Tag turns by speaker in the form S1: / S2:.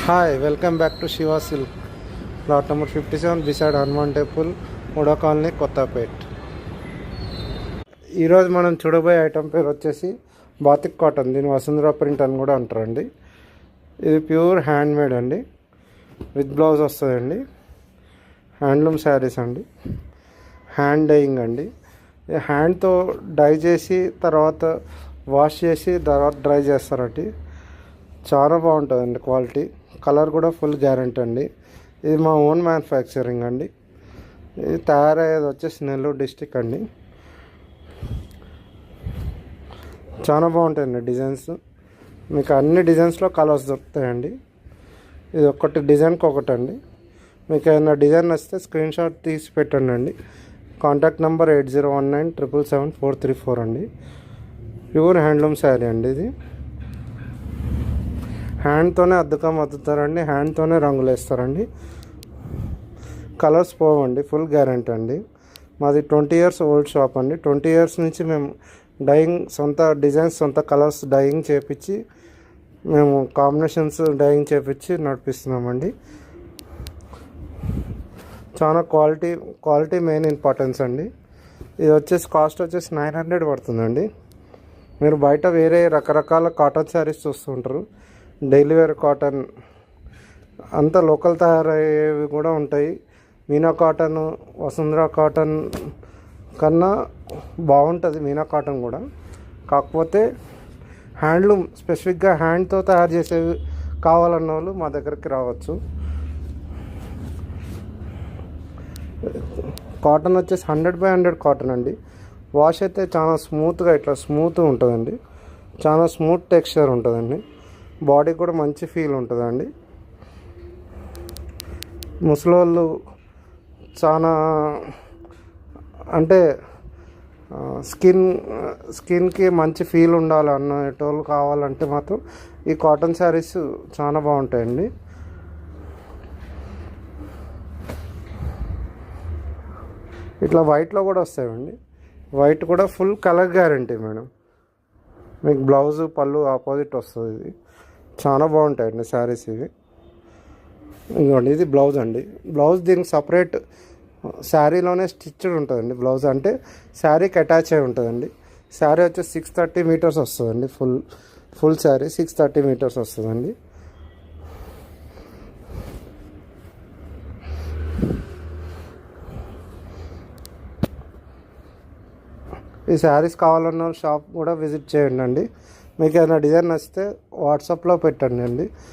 S1: Hi welcome back to Shiva silk plot number 57 beside Hanuman temple మూడో colony Kothapet. ఈరోజు మనం చూడబోయే ఐటమ్ పేరు వచ్చేసి బాతిక్ కాటన్. దీని వసుంధరా ప్రింట్ అని కూడా అంటారండి. ఇది ప్యూర్ హ్యాండ్ మేడ్ అండి, విత్ బ్లౌజ్ వస్తుందండి. హ్యాండ్లూమ్ శారీస్ అండి, హ్యాండ్ డైయింగ్ అండి. హ్యాండ్తో డై చేసి తర్వాత వాష్ చేసి తర్వాత డ్రై చేస్తారండి. చాలా బాగుంటుందండి క్వాలిటీ, కలర్ కూడా ఫుల్ గ్యారంటీ అండి. ఇది మా ఓన్ మ్యానుఫ్యాక్చరింగ్ అండి. ఇది తయారయ్యేది వచ్చేసి నెల్లూరు డిస్టిక్ అండి. చాలా బాగుంటాయండి డిజైన్స్. మీకు అన్ని డిజైన్స్లో కలర్స్ దొరుకుతాయండి. ఇది ఒకటి డిజైన్కి ఒకటి అండి. మీకు ఏదైనా డిజైన్ వస్తే స్క్రీన్ షాట్ తీసి పెట్టండి అండి. కాంటాక్ట్ నెంబర్ 8019777434 అండి. ప్యూర్ హ్యాండ్లూమ్ శారీ అండి. ఇది హ్యాండ్తోనే అద్దకం అద్దుతారండి, హ్యాండ్తోనే రంగులు వేస్తారండి. కలర్స్ పోవండి, ఫుల్ గ్యారంటీ అండి. మాది 20 ఇయర్స్ ఓల్డ్ షాప్ అండి. 20 ఇయర్స్ నుంచి మేము డైయింగ్, సొంత డిజైన్స్, సొంత కలర్స్ డైయింగ్ చేపించి, మేము కాంబినేషన్స్ డైయింగ్ చేపించి నడిపిస్తున్నామండి. చాలా క్వాలిటీ మెయిన్ ఇంపార్టెన్స్ అండి. ఇది వచ్చేసి కాస్ట్ వచ్చేసి 900 పడుతుందండి. మీరు బయట వేరే రకరకాల కాటన్ శారీస్ చూస్తుంటారు, డైలీ వేర్ కాటన్ అంతా లోకల్ తయారయ్యేవి కూడా ఉంటాయి. మీనా కాటన్, వసుంధరా కాటన్ కన్నా బాగుంటుంది మీనా కాటన్ కూడా. కాకపోతే హ్యాండ్లూమ్, స్పెసిఫిక్గా హ్యాండ్తో తయారు చేసేవి కావాలన్న వాళ్ళు మా దగ్గరికి రావచ్చు. కాటన్ వచ్చేసి 100/100 కాటన్ అండి. వాష్ అయితే చాలా స్మూత్గా ఇట్లా స్మూత్గా ఉంటుందండి. చాలా స్మూత్ టెక్స్చర్ ఉంటుందండి. బాడీ కూడా మంచి ఫీల్ ఉంటుందండి. ముసలోళ్ళు చాలా అంటే స్కిన్కి మంచి ఫీల్ ఉండాలి అన్నటోళ్ళు కావాలంటే మాత్రం ఈ కాటన్ శారీస్ చాలా బాగుంటాయండి. ఇట్లా వైట్లో కూడా వస్తాయండి. వైట్ కూడా ఫుల్ కలర్ గ్యారంటీ మేడం. మీకు బ్లౌజు పళ్ళు ఆపోజిట్ వస్తుంది. ఇది చాలా బాగుంటాయండి శారీస్ ఇవి. ఇంకోండి ఇది బ్లౌజ్ అండి. బ్లౌజ్ దీనికి సపరేట్ శారీలోనే స్టిచ్డ్ ఉంటుందండి. బ్లౌజ్ అంటే శారీకి అటాచ్ అయి ఉంటుందండి. శారీ వచ్చి 630 మీటర్స్ వస్తుందండి. ఫుల్ శారీ 630 మీటర్స్ వస్తుందండి. ఈ శారీస్ కావాలన్న షాప్ కూడా విజిట్ చేయండి అండి. మీకు ఏదైనా డిజైన్ నచ్చితే వాట్సాప్లో పెట్టండి అండి.